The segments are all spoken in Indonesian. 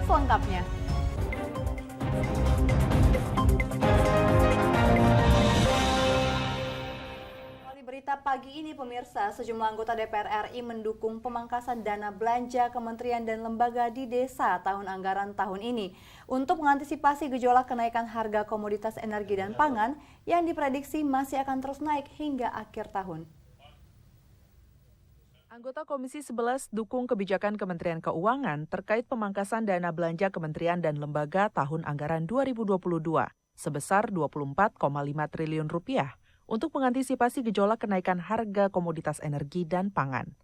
selengkapnya. Berita pagi ini pemirsa, sejumlah anggota DPR RI mendukung pemangkasan dana belanja kementerian dan lembaga di desa tahun anggaran tahun ini untuk mengantisipasi gejolak kenaikan harga komoditas energi dan pangan yang diprediksi masih akan terus naik hingga akhir tahun. Anggota Komisi 11 dukung kebijakan Kementerian Keuangan terkait pemangkasan dana belanja kementerian dan lembaga tahun anggaran 2022 sebesar Rp24,5 triliun untuk mengantisipasi gejolak kenaikan harga komoditas energi dan pangan.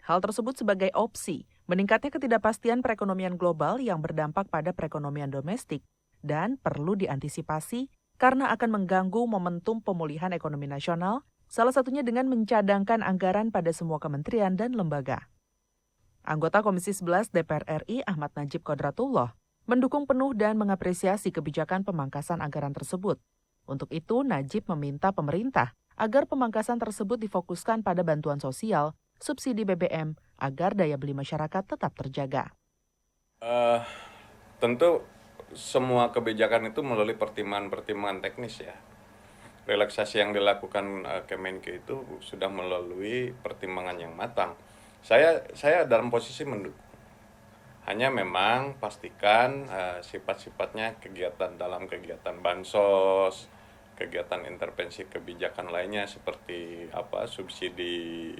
Hal tersebut sebagai opsi meningkatnya ketidakpastian perekonomian global yang berdampak pada perekonomian domestik dan perlu diantisipasi karena akan mengganggu momentum pemulihan ekonomi nasional, salah satunya dengan mencadangkan anggaran pada semua kementerian dan lembaga. Anggota Komisi 11 DPR RI Ahmad Najib Qodratullah mendukung penuh dan mengapresiasi kebijakan pemangkasan anggaran tersebut. Untuk itu, Najib meminta pemerintah agar pemangkasan tersebut difokuskan pada bantuan sosial, subsidi BBM, agar daya beli masyarakat tetap terjaga. Tentu semua kebijakan itu melalui pertimbangan teknis ya. Relaksasi yang dilakukan Kemenkeu itu sudah melalui pertimbangan yang matang. Saya dalam posisi mendukung. Hanya memang pastikan sifat-sifatnya dalam kegiatan bansos, kegiatan intervensi kebijakan lainnya seperti subsidi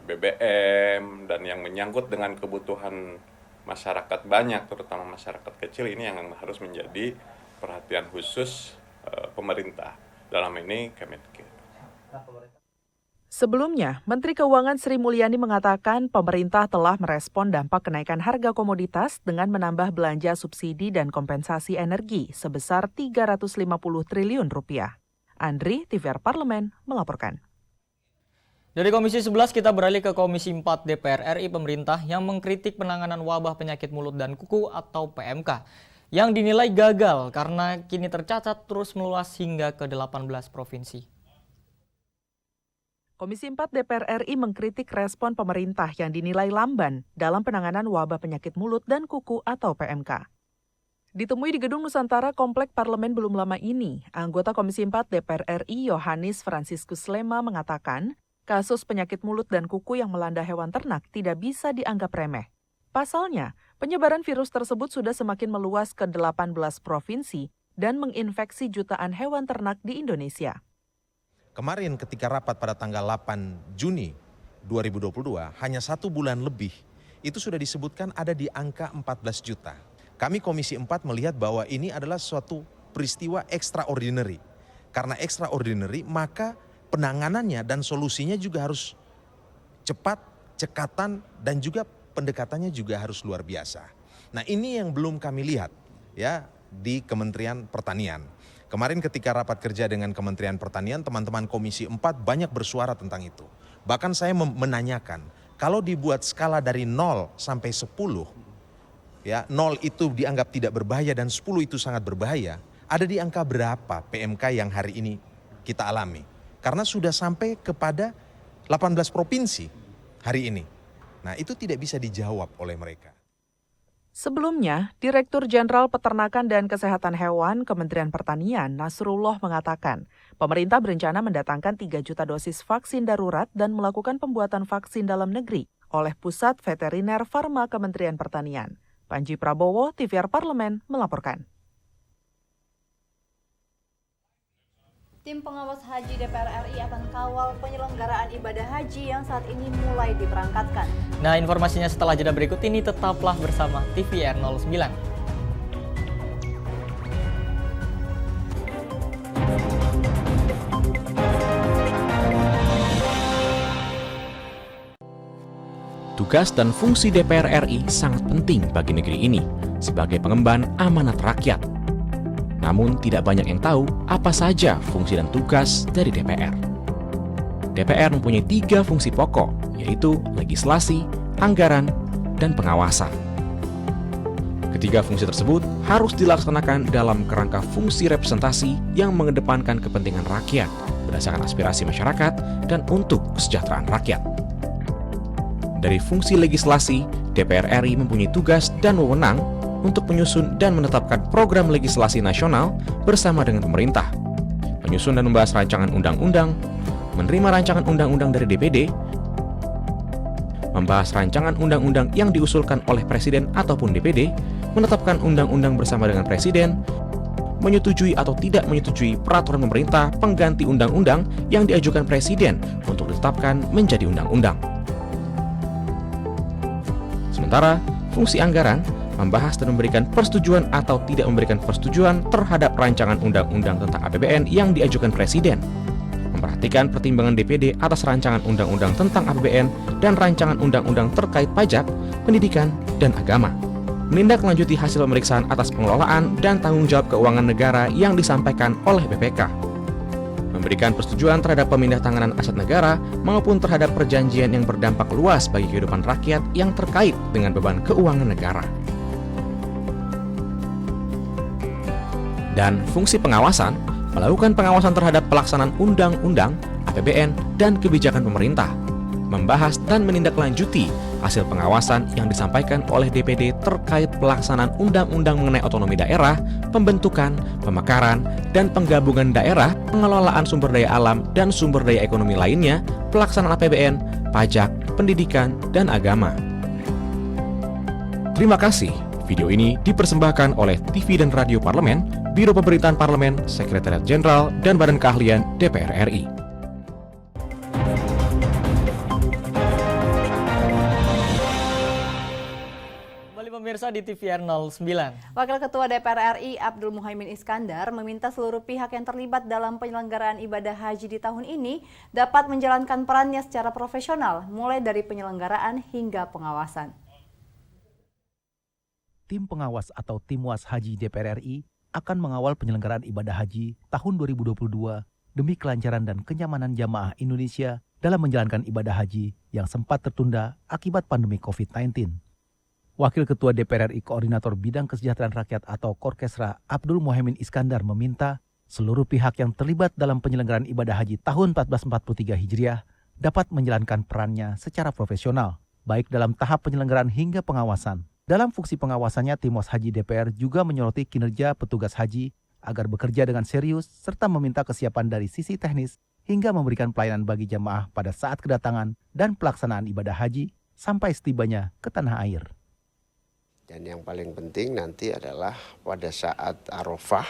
BBM dan yang menyangkut dengan kebutuhan masyarakat banyak, terutama masyarakat kecil, ini yang harus menjadi perhatian khusus pemerintah, dalam ini Kemenkeu. Sebelumnya, Menteri Keuangan Sri Mulyani mengatakan pemerintah telah merespon dampak kenaikan harga komoditas dengan menambah belanja subsidi dan kompensasi energi sebesar Rp350 triliun. Andri, TVR Parlemen, melaporkan. Dari Komisi 11 kita beralih ke Komisi 4 DPR RI pemerintah yang mengkritik penanganan wabah penyakit mulut dan kuku atau PMK yang dinilai gagal karena kini tercatat terus meluas hingga ke 18 provinsi. Komisi 4 DPR RI mengkritik respon pemerintah yang dinilai lamban dalam penanganan wabah penyakit mulut dan kuku atau PMK. Ditemui di Gedung Nusantara Komplek Parlemen belum lama ini, anggota Komisi 4 DPR RI Yohanis Franciscus Lema mengatakan kasus penyakit mulut dan kuku yang melanda hewan ternak tidak bisa dianggap remeh. Pasalnya, penyebaran virus tersebut sudah semakin meluas ke 18 provinsi dan menginfeksi jutaan hewan ternak di Indonesia. Kemarin ketika rapat pada tanggal 8 Juni 2022, hanya 1 bulan lebih, itu sudah disebutkan ada di angka 14 juta. Kami Komisi 4 melihat bahwa ini adalah suatu peristiwa extraordinary. Karena extraordinary, maka penanganannya dan solusinya juga harus cepat, cekatan, dan juga pendekatannya juga harus luar biasa. Nah, ini yang belum kami lihat ya di Kementerian Pertanian. Kemarin ketika rapat kerja dengan Kementerian Pertanian, teman-teman Komisi 4 banyak bersuara tentang itu. Bahkan saya menanyakan, kalau dibuat skala dari 0 sampai 10, ya 0 itu dianggap tidak berbahaya dan 10 itu sangat berbahaya, ada di angka berapa PMK yang hari ini kita alami? Karena sudah sampai kepada 18 provinsi hari ini. Nah, itu tidak bisa dijawab oleh mereka. Sebelumnya, Direktur Jenderal Peternakan dan Kesehatan Hewan Kementerian Pertanian Nasrullah mengatakan, pemerintah berencana mendatangkan 3 juta dosis vaksin darurat dan melakukan pembuatan vaksin dalam negeri oleh Pusat Veteriner Farma Kementerian Pertanian. Panji Prabowo, TVR Parlemen, melaporkan. Tim pengawas haji DPR RI akan kawal penyelenggaraan ibadah haji yang saat ini mulai diberangkatkan. Nah, informasinya setelah jeda berikut ini, tetaplah bersama TVR 09. Tugas dan fungsi DPR RI sangat penting bagi negeri ini sebagai pengemban amanat rakyat. Namun tidak banyak yang tahu apa saja fungsi dan tugas dari DPR. DPR mempunyai 3 fungsi pokok, yaitu legislasi, anggaran, dan pengawasan. Ketiga fungsi tersebut harus dilaksanakan dalam kerangka fungsi representasi yang mengedepankan kepentingan rakyat berdasarkan aspirasi masyarakat dan untuk kesejahteraan rakyat. Dari fungsi legislasi, DPR RI mempunyai tugas dan wewenang untuk menyusun dan menetapkan program legislasi nasional bersama dengan pemerintah, menyusun dan membahas rancangan undang-undang, menerima rancangan undang-undang dari DPD, membahas rancangan undang-undang yang diusulkan oleh Presiden ataupun DPD, menetapkan undang-undang bersama dengan Presiden, menyetujui atau tidak menyetujui peraturan pemerintah pengganti undang-undang yang diajukan Presiden untuk ditetapkan menjadi undang-undang. Sementara, fungsi anggaran membahas dan memberikan persetujuan atau tidak memberikan persetujuan terhadap rancangan undang-undang tentang APBN yang diajukan Presiden, memperhatikan pertimbangan DPD atas rancangan undang-undang tentang APBN dan rancangan undang-undang terkait pajak, pendidikan, dan agama, menindaklanjuti hasil pemeriksaan atas pengelolaan dan tanggung jawab keuangan negara yang disampaikan oleh BPK, memberikan persetujuan terhadap pemindah tanganan aset negara maupun terhadap perjanjian yang berdampak luas bagi kehidupan rakyat yang terkait dengan beban keuangan negara. Dan fungsi pengawasan, melakukan pengawasan terhadap pelaksanaan undang-undang, APBN, dan kebijakan pemerintah, membahas dan menindaklanjuti hasil pengawasan yang disampaikan oleh DPD terkait pelaksanaan undang-undang mengenai otonomi daerah, pembentukan, pemekaran, dan penggabungan daerah, pengelolaan sumber daya alam dan sumber daya ekonomi lainnya, pelaksanaan APBN, pajak, pendidikan, dan agama. Terima kasih. Video ini dipersembahkan oleh TV dan Radio Parlemen, Biro Pemerintahan Parlemen, Sekretariat Jenderal, dan Badan Keahlian DPR RI. Pemirsa di TVR 09. Wakil Ketua DPR RI Abdul Muhaimin Iskandar meminta seluruh pihak yang terlibat dalam penyelenggaraan ibadah haji di tahun ini dapat menjalankan perannya secara profesional, mulai dari penyelenggaraan hingga pengawasan. Tim pengawas atau Timwas Haji DPR RI akan mengawal penyelenggaraan ibadah haji tahun 2022 demi kelancaran dan kenyamanan jamaah Indonesia dalam menjalankan ibadah haji yang sempat tertunda akibat pandemi COVID-19. Wakil Ketua DPR RI Koordinator Bidang Kesejahteraan Rakyat atau Korkesra Abdul Muhaimin Iskandar meminta seluruh pihak yang terlibat dalam penyelenggaraan ibadah haji tahun 1443 Hijriah dapat menjalankan perannya secara profesional, baik dalam tahap penyelenggaraan hingga pengawasan. Dalam fungsi pengawasannya, Timwas Haji DPR juga menyoroti kinerja petugas haji agar bekerja dengan serius serta meminta kesiapan dari sisi teknis hingga memberikan pelayanan bagi jamaah pada saat kedatangan dan pelaksanaan ibadah haji sampai setibanya ke tanah air. Dan yang paling penting nanti adalah pada saat Arafah,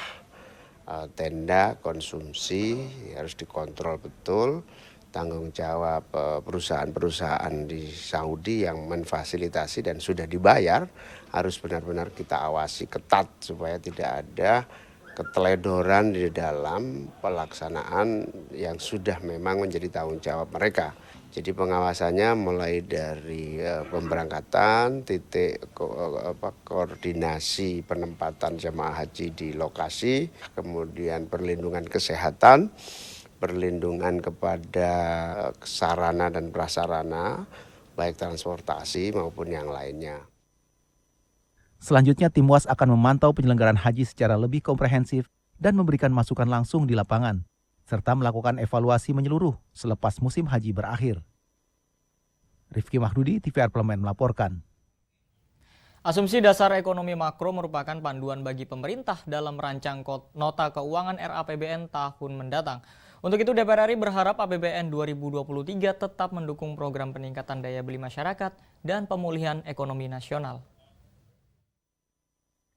tenda konsumsi harus dikontrol betul, tanggung jawab perusahaan-perusahaan di Saudi yang memfasilitasi dan sudah dibayar harus benar-benar kita awasi ketat supaya tidak ada keteledoran di dalam pelaksanaan yang sudah memang menjadi tanggung jawab mereka. Jadi pengawasannya mulai dari pemberangkatan, titik koordinasi penempatan jemaah haji di lokasi, kemudian perlindungan kesehatan, perlindungan kepada sarana dan prasarana, baik transportasi maupun yang lainnya. Selanjutnya, Timwas akan memantau penyelenggaraan haji secara lebih komprehensif dan memberikan masukan langsung di lapangan, serta melakukan evaluasi menyeluruh selepas musim haji berakhir. Rifki Mahdudi, TVR Parlemen melaporkan. Asumsi dasar ekonomi makro merupakan panduan bagi pemerintah dalam merancang nota keuangan RAPBN tahun mendatang. Untuk itu DPR RI berharap APBN 2023 tetap mendukung program peningkatan daya beli masyarakat dan pemulihan ekonomi nasional.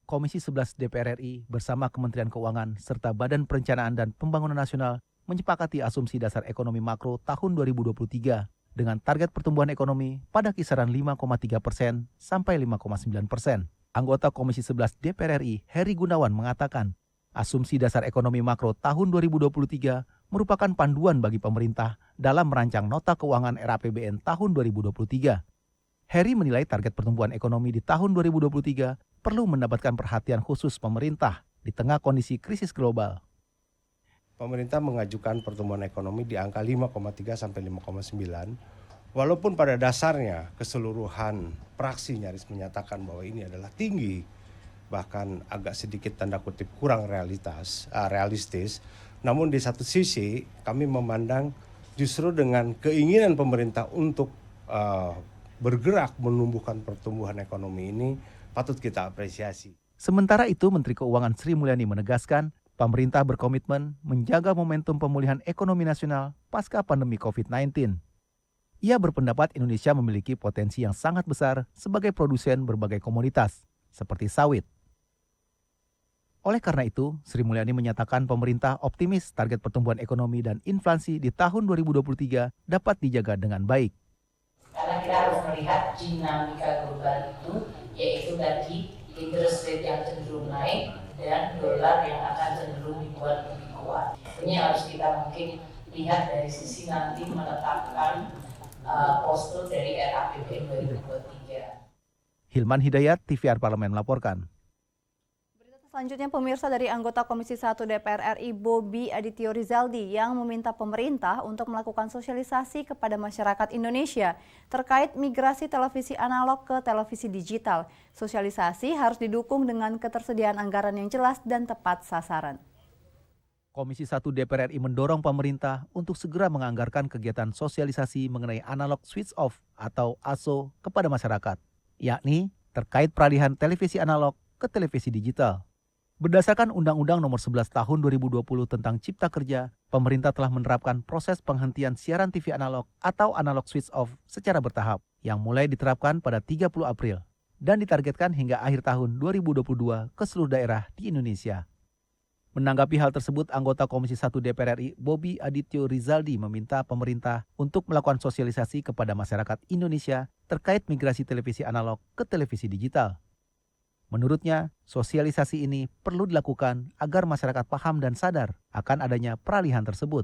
Komisi 11 DPR RI bersama Kementerian Keuangan serta Badan Perencanaan dan Pembangunan Nasional menyepakati asumsi dasar ekonomi makro tahun 2023 dengan target pertumbuhan ekonomi pada kisaran 5,3% sampai 5,9%. Anggota Komisi 11 DPR RI Heri Gunawan mengatakan, asumsi dasar ekonomi makro tahun 2023 merupakan panduan bagi pemerintah dalam merancang nota keuangan RAPBN tahun 2023. Heri menilai target pertumbuhan ekonomi di tahun 2023 perlu mendapatkan perhatian khusus pemerintah di tengah kondisi krisis global. Pemerintah mengajukan pertumbuhan ekonomi di angka 5,3 sampai 5,9, walaupun pada dasarnya keseluruhan praksi nyaris menyatakan bahwa ini adalah tinggi, bahkan agak sedikit tanda kutip kurang realistis. Namun di satu sisi kami memandang justru dengan keinginan pemerintah untuk bergerak menumbuhkan pertumbuhan ekonomi ini patut kita apresiasi. Sementara itu, Menteri Keuangan Sri Mulyani menegaskan, pemerintah berkomitmen menjaga momentum pemulihan ekonomi nasional pasca pandemi COVID-19. Ia berpendapat Indonesia memiliki potensi yang sangat besar sebagai produsen berbagai komoditas, seperti sawit. Oleh karena itu, Sri Mulyani menyatakan pemerintah optimis target pertumbuhan ekonomi dan inflasi di tahun 2023 dapat dijaga dengan baik. Karena kita harus melihat dinamika global itu, yaitu tadi interest rate yang cenderung naik dan dolar yang akan cenderung dibuat lebih kuat. Ini harus kita mungkin lihat dari sisi nanti menetapkan postur dari RAPBN 2023. Hilman Hidayat, TVR Parlemen melaporkan. Selanjutnya pemirsa, dari anggota Komisi 1 DPR RI Bobi Adityo Rizaldi yang meminta pemerintah untuk melakukan sosialisasi kepada masyarakat Indonesia terkait migrasi televisi analog ke televisi digital. Sosialisasi harus didukung dengan ketersediaan anggaran yang jelas dan tepat sasaran. Komisi 1 DPR RI mendorong pemerintah untuk segera menganggarkan kegiatan sosialisasi mengenai analog switch off atau ASO kepada masyarakat, yakni terkait peralihan televisi analog ke televisi digital. Berdasarkan Undang-Undang Nomor 11 Tahun 2020 tentang Cipta Kerja, pemerintah telah menerapkan proses penghentian siaran TV analog atau analog switch off secara bertahap yang mulai diterapkan pada 30 April dan ditargetkan hingga akhir tahun 2022 ke seluruh daerah di Indonesia. Menanggapi hal tersebut, anggota Komisi 1 DPR RI Bobi Adityo Rizaldi meminta pemerintah untuk melakukan sosialisasi kepada masyarakat Indonesia terkait migrasi televisi analog ke televisi digital. Menurutnya, sosialisasi ini perlu dilakukan agar masyarakat paham dan sadar akan adanya peralihan tersebut.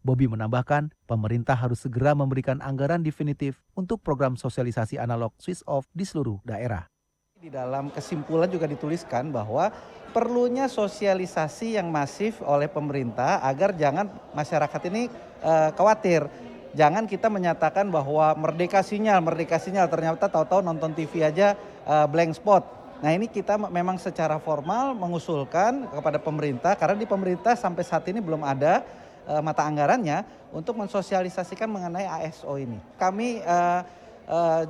Bobi menambahkan, pemerintah harus segera memberikan anggaran definitif untuk program sosialisasi analog switch off di seluruh daerah. Di dalam kesimpulan juga dituliskan bahwa perlunya sosialisasi yang masif oleh pemerintah agar jangan masyarakat ini khawatir. Jangan kita menyatakan bahwa merdeka sinyal, ternyata tahu-tahu nonton TV aja blank spot. Nah ini kita memang secara formal mengusulkan kepada pemerintah, karena di pemerintah sampai saat ini belum ada mata anggarannya untuk mensosialisasikan mengenai ASO ini. Kami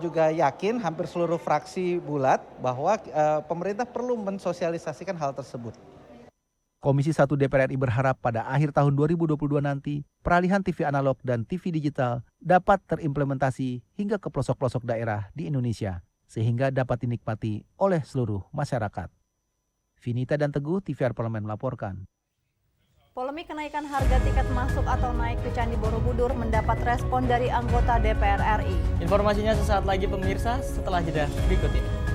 juga yakin hampir seluruh fraksi bulat bahwa pemerintah perlu mensosialisasikan hal tersebut. Komisi 1 DPR RI berharap pada akhir tahun 2022 nanti, peralihan TV analog dan TV digital dapat terimplementasi hingga ke pelosok-pelosok daerah di Indonesia, sehingga dapat dinikmati oleh seluruh masyarakat. Vinita dan Teguh, TVR Parlemen melaporkan. Polemik kenaikan harga tiket masuk atau naik ke Candi Borobudur mendapat respon dari anggota DPR RI. Informasinya sesaat lagi pemirsa, setelah jeda berikut ini.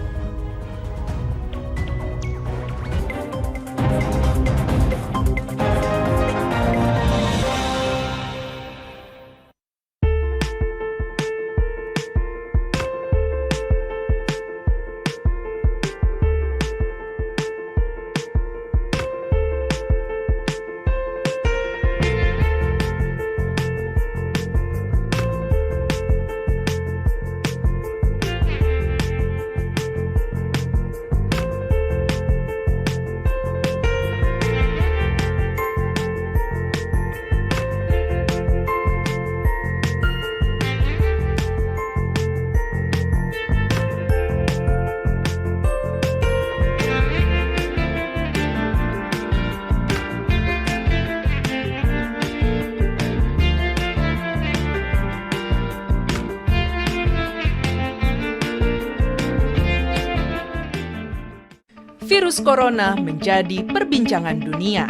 Virus corona menjadi perbincangan dunia.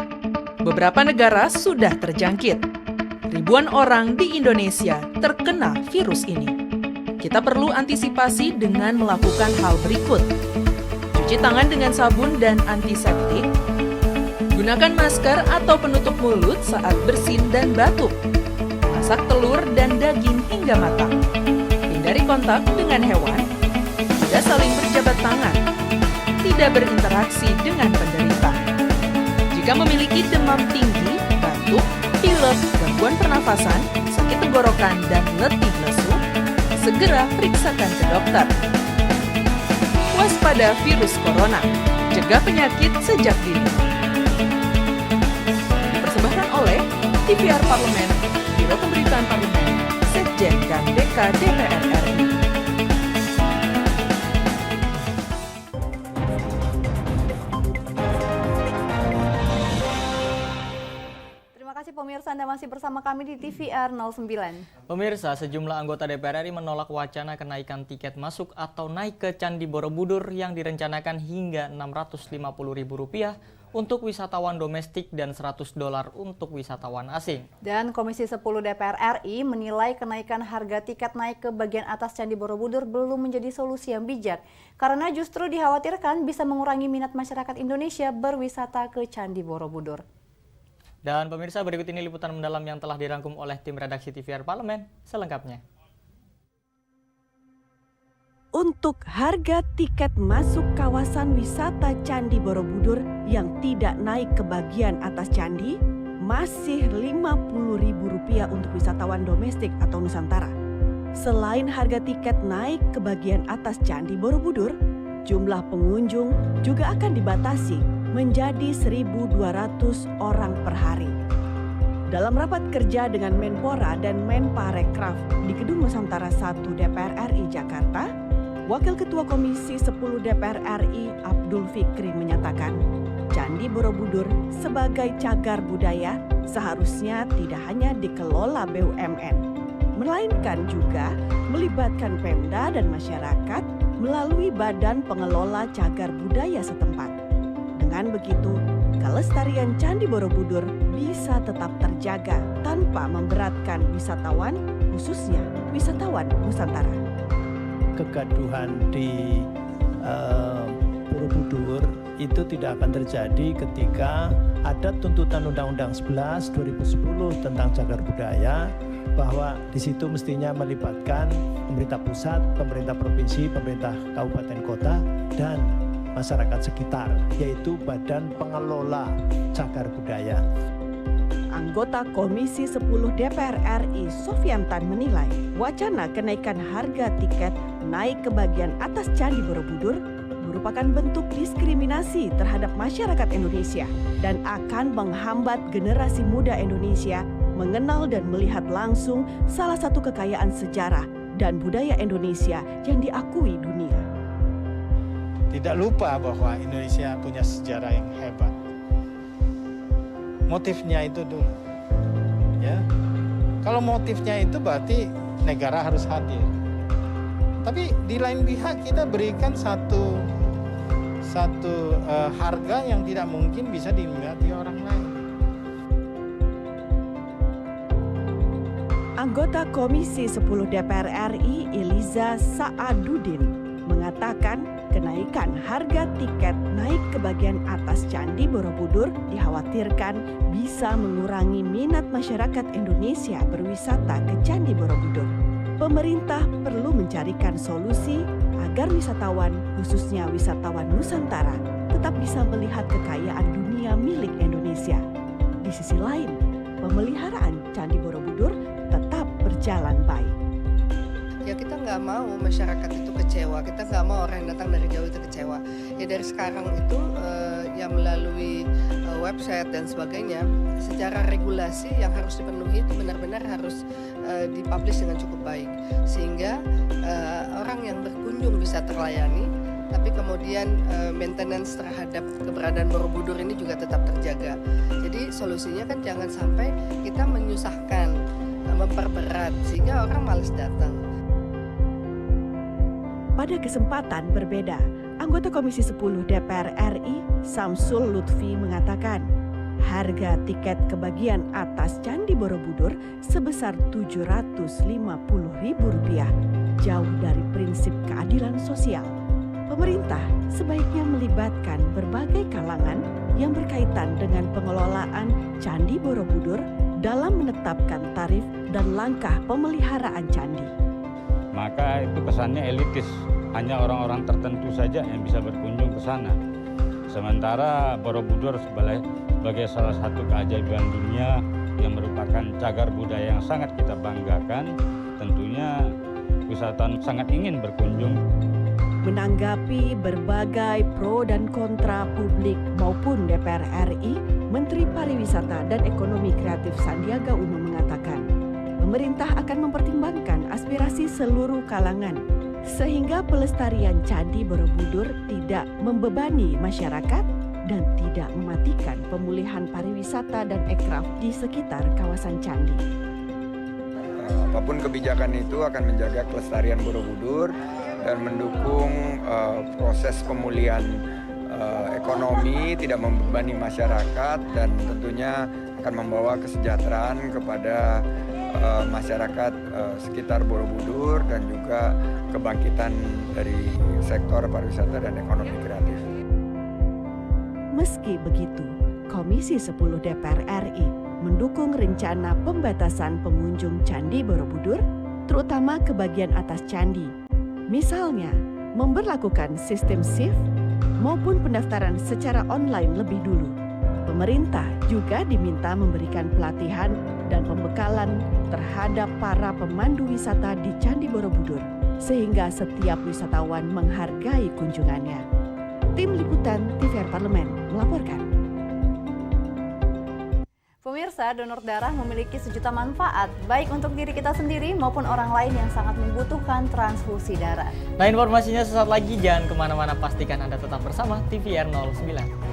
Beberapa negara sudah terjangkit. Ribuan orang di Indonesia terkena virus ini. Kita perlu antisipasi dengan melakukan hal berikut. Cuci tangan dengan sabun dan antiseptik. Gunakan masker atau penutup mulut saat bersin dan batuk. Masak telur dan daging hingga matang. Hindari kontak dengan hewan. Tidak saling berjabat tangan. Tidak berinteraksi dengan penderita. Jika memiliki demam tinggi, batuk, pilek, gangguan pernafasan, sakit tenggorokan, dan letih lesu, segera periksakan ke dokter. Waspada virus corona, cegah penyakit sejak dini. Dipersembahkan oleh TVR Parlemen, Biro Pemberitaan Parlemen, Sekjen dan DK DPR RI. pemirsa, Anda masih bersama kami di TVR 09. Pemirsa, sejumlah anggota DPR RI menolak wacana kenaikan tiket masuk atau naik ke Candi Borobudur yang direncanakan hingga Rp650.000 untuk wisatawan domestik dan $100 untuk wisatawan asing. Dan Komisi 10 DPR RI menilai kenaikan harga tiket naik ke bagian atas Candi Borobudur belum menjadi solusi yang bijak, karena justru dikhawatirkan bisa mengurangi minat masyarakat Indonesia berwisata ke Candi Borobudur. Dan pemirsa, berikut ini liputan mendalam yang telah dirangkum oleh tim redaksi TVR Parlemen selengkapnya. Untuk harga tiket masuk kawasan wisata Candi Borobudur yang tidak naik ke bagian atas candi, masih Rp50.000 untuk wisatawan domestik atau Nusantara. Selain harga tiket naik ke bagian atas Candi Borobudur, jumlah pengunjung juga akan dibatasi menjadi 1.200 orang per hari. Dalam rapat kerja dengan Menpora dan Menparekraf di Gedung Nusantara 1 DPR RI Jakarta, Wakil Ketua Komisi 10 DPR RI Abdul Fikri menyatakan, Candi Borobudur sebagai cagar budaya seharusnya tidak hanya dikelola BUMN, melainkan juga melibatkan Pemda dan masyarakat melalui Badan Pengelola Cagar Budaya setempat. Dengan begitu, kelestarian Candi Borobudur bisa tetap terjaga tanpa memberatkan wisatawan, khususnya wisatawan Nusantara. Kegaduhan di Borobudur itu tidak akan terjadi ketika ada tuntutan Undang-Undang 11 2010 tentang cagar budaya, bahwa di situ mestinya melibatkan pemerintah pusat, pemerintah provinsi, pemerintah kabupaten kota, dan masyarakat sekitar, yaitu Badan Pengelola Cagar Budaya. Anggota Komisi 10 DPR RI Sofyan Tan menilai wacana kenaikan harga tiket naik ke bagian atas Candi Borobudur merupakan bentuk diskriminasi terhadap masyarakat Indonesia dan akan menghambat generasi muda Indonesia mengenal dan melihat langsung salah satu kekayaan sejarah dan budaya Indonesia yang diakui dunia. Tidak lupa bahwa Indonesia punya sejarah yang hebat. Motifnya itu dulu, ya. Kalau motifnya itu berarti negara harus hadir. Tapi di lain pihak kita berikan satu harga yang tidak mungkin bisa dinikmati orang lain. Anggota Komisi 10 DPR RI Eliza Sa'adudin mengatakan kenaikan harga tiket naik ke bagian atas Candi Borobudur dikhawatirkan bisa mengurangi minat masyarakat Indonesia berwisata ke Candi Borobudur. Pemerintah perlu mencarikan solusi agar wisatawan, khususnya wisatawan Nusantara, tetap bisa melihat kekayaan dunia milik Indonesia. Di sisi lain, pemeliharaan Candi Borobudur tetap berjalan baik. Ya kita nggak mau masyarakat itu kecewa, kita nggak mau orang yang datang dari jauh itu kecewa. Ya dari sekarang itu ya melalui website dan sebagainya, secara regulasi yang harus dipenuhi itu benar-benar harus dipublish dengan cukup baik. Sehingga orang yang berkunjung bisa terlayani, tapi kemudian maintenance terhadap keberadaan Borobudur ini juga tetap terjaga. Jadi solusinya kan jangan sampai kita menyusahkan, memperberat, sehingga orang malas datang. Pada kesempatan berbeda, anggota Komisi 10 DPR RI Samsul Lutfi mengatakan harga tiket ke bagian atas Candi Borobudur sebesar Rp750.000 jauh dari prinsip keadilan sosial. Pemerintah sebaiknya melibatkan berbagai kalangan yang berkaitan dengan pengelolaan Candi Borobudur dalam menetapkan tarif dan langkah pemeliharaan candi. Maka itu kesannya elitis, hanya orang-orang tertentu saja yang bisa berkunjung ke sana. Sementara Borobudur sebagai salah satu keajaiban dunia yang merupakan cagar budaya yang sangat kita banggakan, tentunya wisatawan sangat ingin berkunjung. Menanggapi berbagai pro dan kontra publik maupun DPR RI, Menteri Pariwisata dan Ekonomi Kreatif Sandiaga Uno mengatakan, pemerintah akan mempertimbangkan aspirasi seluruh kalangan sehingga pelestarian Candi Borobudur tidak membebani masyarakat dan tidak mematikan pemulihan pariwisata dan ekraf di sekitar kawasan candi. Apapun kebijakan itu akan menjaga kelestarian Borobudur dan mendukung proses pemulihan ekonomi, tidak membebani masyarakat, dan tentunya akan membawa kesejahteraan kepada masyarakat sekitar Borobudur dan juga kebangkitan dari sektor pariwisata dan ekonomi kreatif. Meski begitu, Komisi 10 DPR RI mendukung rencana pembatasan pengunjung Candi Borobudur, terutama ke bagian atas candi. Misalnya, memberlakukan sistem shift maupun pendaftaran secara online lebih dulu. Pemerintah juga diminta memberikan pelatihan dan pembekalan terhadap para pemandu wisata di Candi Borobudur, sehingga setiap wisatawan menghargai kunjungannya. Tim Liputan TVR Parlemen melaporkan. Pemirsa, donor darah memiliki sejuta manfaat, baik untuk diri kita sendiri maupun orang lain yang sangat membutuhkan transfusi darah. Nah, informasinya sesaat lagi, jangan kemana-mana, pastikan Anda tetap bersama TVR 09.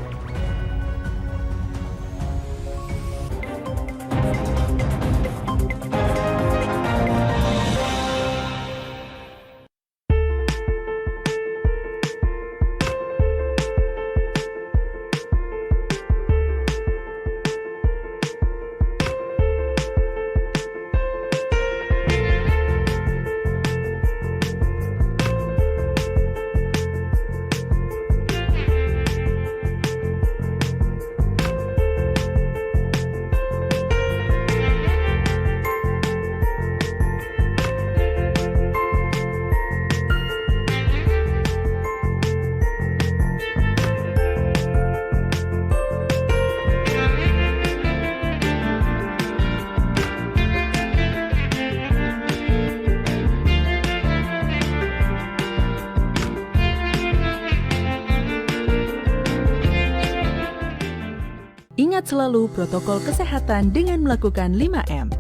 Ingat selalu protokol kesehatan dengan melakukan 5M.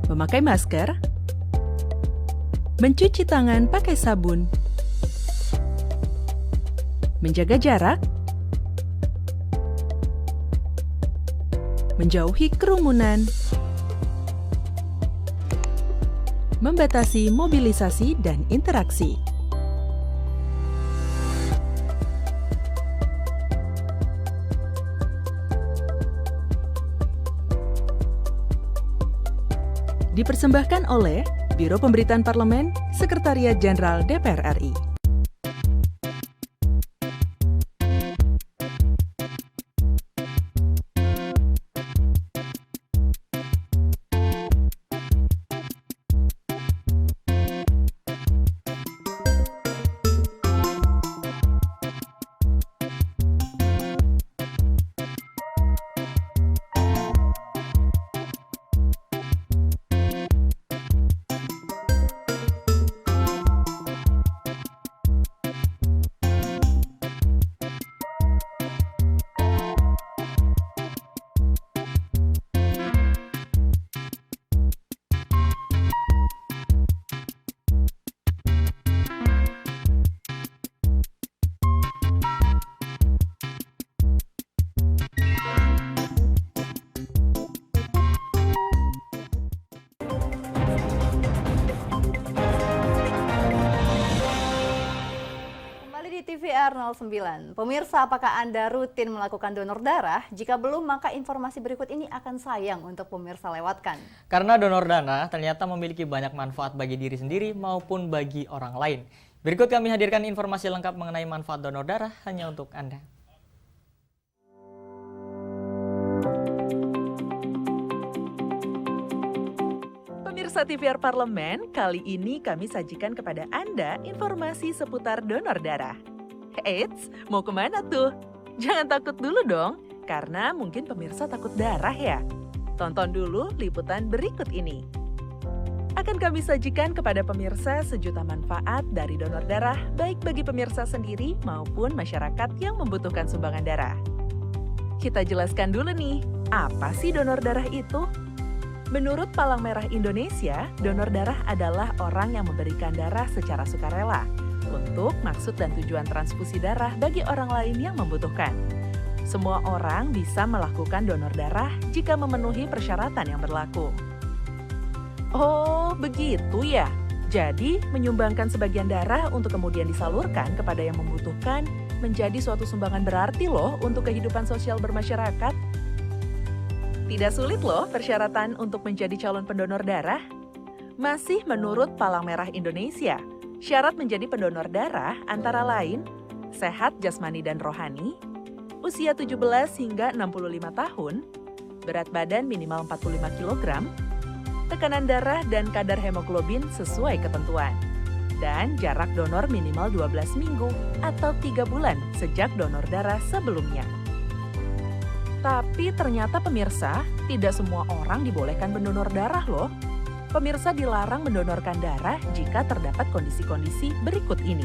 Memakai masker, mencuci tangan pakai sabun, menjaga jarak, menjauhi kerumunan, membatasi mobilisasi dan interaksi. Dipersembahkan oleh Biro Pemberitaan Parlemen, Sekretariat Jenderal DPR RI. TVR 09. Pemirsa, apakah Anda rutin melakukan donor darah? Jika belum, maka informasi berikut ini akan sayang untuk pemirsa lewatkan. Karena donor darah ternyata memiliki banyak manfaat bagi diri sendiri maupun bagi orang lain. Berikut kami hadirkan informasi lengkap mengenai manfaat donor darah hanya untuk Anda. Pemirsa TVR Parlemen, kali ini kami sajikan kepada Anda informasi seputar donor darah. Eits, mau kemana tuh? Jangan takut dulu dong, karena mungkin pemirsa takut darah ya. Tonton dulu liputan berikut ini. Akan kami sajikan kepada pemirsa sejuta manfaat dari donor darah, baik bagi pemirsa sendiri maupun masyarakat yang membutuhkan sumbangan darah. Kita jelaskan dulu nih, apa sih donor darah itu? Menurut Palang Merah Indonesia, donor darah adalah orang yang memberikan darah secara sukarela untuk maksud dan tujuan transfusi darah bagi orang lain yang membutuhkan. Semua orang bisa melakukan donor darah jika memenuhi persyaratan yang berlaku. Oh, begitu ya. Jadi, menyumbangkan sebagian darah untuk kemudian disalurkan kepada yang membutuhkan menjadi suatu sumbangan berarti loh untuk kehidupan sosial bermasyarakat. Tidak sulit loh persyaratan untuk menjadi calon pendonor darah. Masih menurut Palang Merah Indonesia, syarat menjadi pendonor darah antara lain sehat jasmani dan rohani, usia 17 hingga 65 tahun, berat badan minimal 45 kg, tekanan darah dan kadar hemoglobin sesuai ketentuan, dan jarak donor minimal 12 minggu atau 3 bulan sejak donor darah sebelumnya. Tapi ternyata pemirsa, tidak semua orang dibolehkan mendonor darah loh. Pemirsa dilarang mendonorkan darah jika terdapat kondisi-kondisi berikut ini.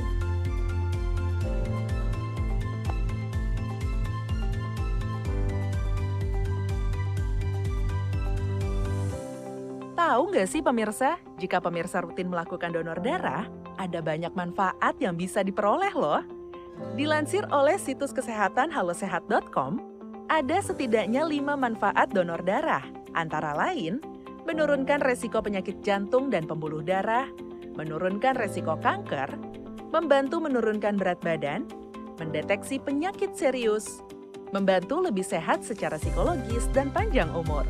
Tahu nggak sih pemirsa, jika pemirsa rutin melakukan donor darah, ada banyak manfaat yang bisa diperoleh loh. Dilansir oleh situs kesehatan halosehat.com, ada setidaknya 5 manfaat donor darah, antara lain, menurunkan resiko penyakit jantung dan pembuluh darah, menurunkan resiko kanker, membantu menurunkan berat badan, mendeteksi penyakit serius, membantu lebih sehat secara psikologis dan panjang umur.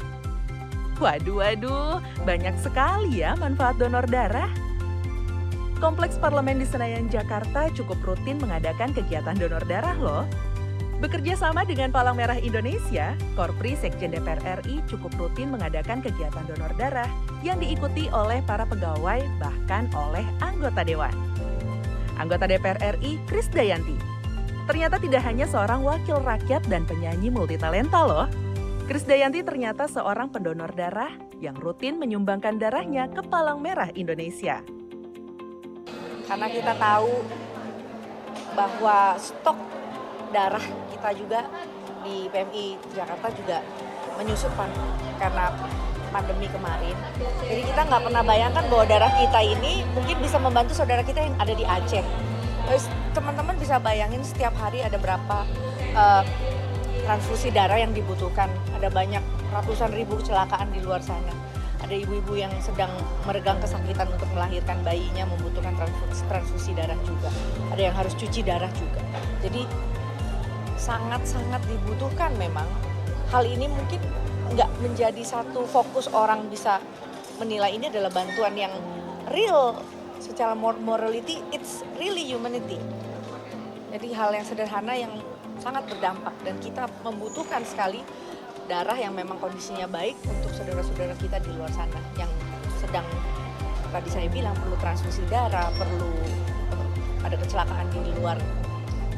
Waduh, banyak sekali ya manfaat donor darah. Kompleks Parlemen di Senayan, Jakarta cukup rutin mengadakan kegiatan donor darah loh. Bekerja sama dengan Palang Merah Indonesia, Korpri Sekjen DPR RI cukup rutin mengadakan kegiatan donor darah yang diikuti oleh para pegawai bahkan oleh anggota Dewan. Anggota DPR RI, Krisdayanti, ternyata tidak hanya seorang wakil rakyat dan penyanyi multitalenta loh. Krisdayanti ternyata seorang pendonor darah yang rutin menyumbangkan darahnya ke Palang Merah Indonesia. Karena kita tahu bahwa stok darah kita juga di PMI Jakarta juga menyusut karena pandemi kemarin. Jadi kita nggak pernah bayangkan bahwa darah kita ini mungkin bisa membantu saudara kita yang ada di Aceh. Terus teman-teman bisa bayangin setiap hari ada berapa transfusi darah yang dibutuhkan. Ada banyak ratusan ribu kecelakaan di luar sana. Ada ibu-ibu yang sedang meregang kesakitan untuk melahirkan bayinya membutuhkan transfusi darah juga. Ada yang harus cuci darah juga. Jadi sangat-sangat dibutuhkan memang. Hal ini mungkin nggak menjadi satu fokus orang bisa menilai ini adalah bantuan yang real. Secara morality, it's really humanity. Jadi hal yang sederhana yang sangat berdampak dan kita membutuhkan sekali darah yang memang kondisinya baik untuk saudara-saudara kita di luar sana yang sedang tadi saya bilang perlu transfusi darah, perlu ada kecelakaan di luar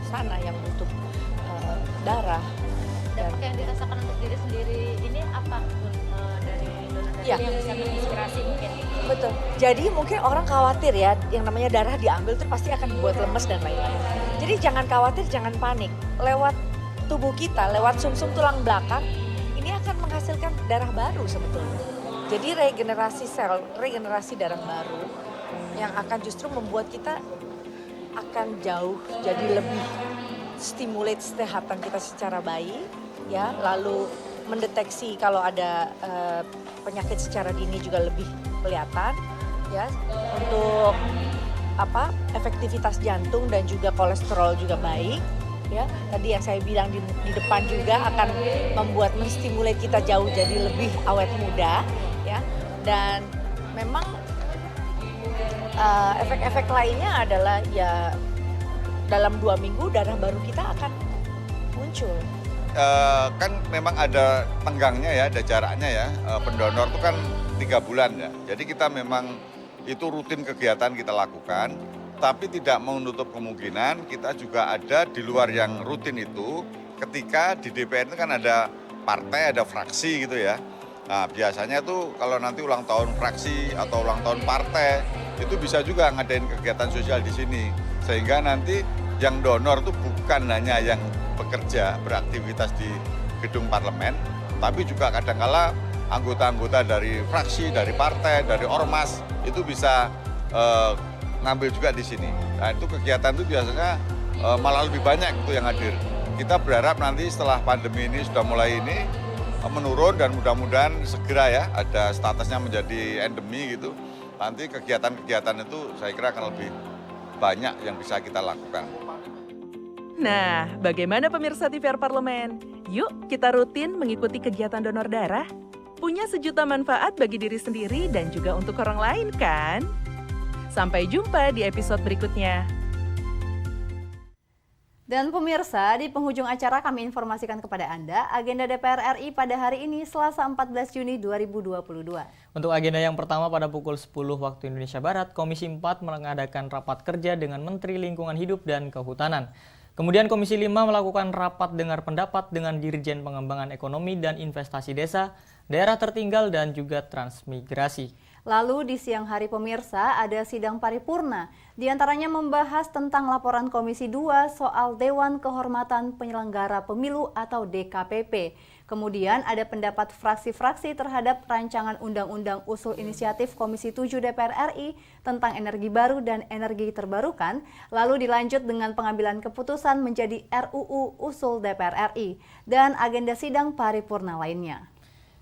sana yang butuh darah. Dampak yang dirasakan untuk diri sendiri ini apa dari donor darah yang bisa menginspirasi mungkin? Betul. Jadi mungkin orang khawatir ya, yang namanya darah diambil itu pasti akan membuat lemes dan lain-lain. Jadi jangan khawatir, jangan panik. Lewat tubuh kita, lewat sumsum tulang belakang, ini akan menghasilkan darah baru sebetulnya. Jadi regenerasi sel, regenerasi darah baru yang akan justru membuat kita akan jauh jadi lebih stimulate kesehatan kita secara baik, ya. Lalu mendeteksi kalau ada penyakit secara dini juga lebih kelihatan, ya. Untuk efektivitas jantung dan juga kolesterol juga baik, ya. Tadi yang saya bilang di depan juga akan membuat menstimulate kita jauh jadi lebih awet muda, ya. Dan memang efek-efek lainnya adalah ya dalam 2 minggu darah baru kita akan muncul. Kan memang ada tenggangnya ya, ada jaraknya ya. Pendonor itu kan 3 bulan ya. Jadi kita memang itu rutin kegiatan kita lakukan, tapi tidak menutup kemungkinan kita juga ada di luar yang rutin itu. Ketika di DPR itu kan ada partai, ada fraksi gitu ya. Nah biasanya tuh kalau nanti ulang tahun fraksi atau ulang tahun partai, itu bisa juga ngadain kegiatan sosial di sini. Sehingga nanti yang donor tuh bukan hanya yang bekerja, beraktivitas di gedung parlemen, tapi juga kadangkala anggota-anggota dari fraksi, dari partai, dari ormas, itu bisa ngambil juga di sini. Nah itu kegiatan itu biasanya malah lebih banyak itu yang hadir. kita berharap nanti setelah pandemi ini sudah mulai ini menurun dan mudah-mudahan segera ya ada statusnya menjadi endemi gitu. Nanti kegiatan-kegiatan itu saya kira akan lebih banyak yang bisa kita lakukan. Nah, bagaimana pemirsa TVR Parlemen? Yuk kita rutin mengikuti kegiatan donor darah. Punya sejuta manfaat bagi diri sendiri dan juga untuk orang lain kan? Sampai jumpa di episode berikutnya. Dan pemirsa, di penghujung acara kami informasikan kepada Anda agenda DPR RI pada hari ini Selasa 14 Juni 2022. Untuk agenda yang pertama pada pukul 10 waktu Indonesia Barat, Komisi 4 mengadakan rapat kerja dengan Menteri Lingkungan Hidup dan Kehutanan. Kemudian Komisi 5 melakukan rapat dengar pendapat dengan Dirjen Pengembangan Ekonomi dan Investasi Desa, Daerah Tertinggal dan juga Transmigrasi. Lalu di siang hari pemirsa ada sidang paripurna, diantaranya membahas tentang laporan Komisi 2 soal Dewan Kehormatan Penyelenggara Pemilu atau DKPP. Kemudian ada pendapat fraksi-fraksi terhadap rancangan undang-undang usul inisiatif Komisi 7 DPR RI tentang energi baru dan energi terbarukan, lalu dilanjut dengan pengambilan keputusan menjadi RUU usul DPR RI dan agenda sidang paripurna lainnya.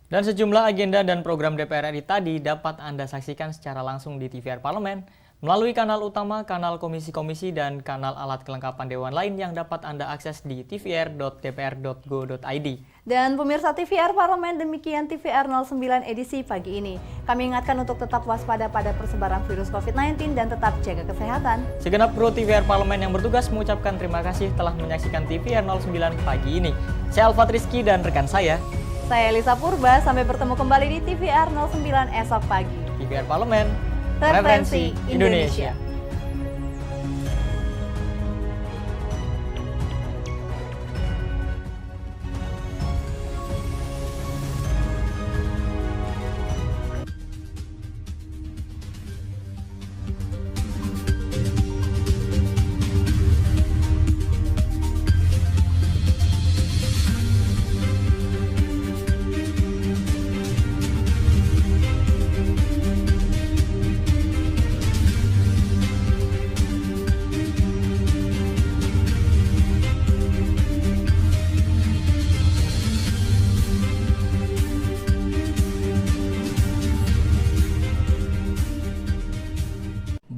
Dan sejumlah agenda dan program DPR RI tadi dapat Anda saksikan secara langsung di TVR Parlemen melalui kanal utama, kanal komisi-komisi, dan kanal alat kelengkapan Dewan lain yang dapat Anda akses di tvr.dpr.go.id. Dan pemirsa TVR Parlemen, demikian TVR 09 edisi pagi ini. Kami ingatkan untuk tetap waspada pada persebaran virus COVID-19 dan tetap jaga kesehatan. Segenap kru TVR Parlemen yang bertugas mengucapkan terima kasih telah menyaksikan TVR 09 pagi ini. Saya Alfat Rizky dan rekan saya Lisa Purba, sampai bertemu kembali di TVR 09 esok pagi. TVR Parlemen, Referensi Indonesia.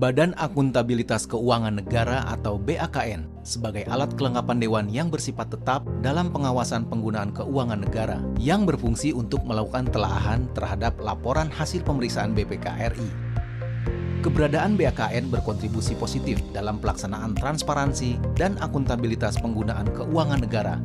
Badan Akuntabilitas Keuangan Negara atau BAKN sebagai alat kelengkapan Dewan yang bersifat tetap dalam pengawasan penggunaan keuangan negara yang berfungsi untuk melakukan telaahan terhadap laporan hasil pemeriksaan BPK RI. Keberadaan BAKN berkontribusi positif dalam pelaksanaan transparansi dan akuntabilitas penggunaan keuangan negara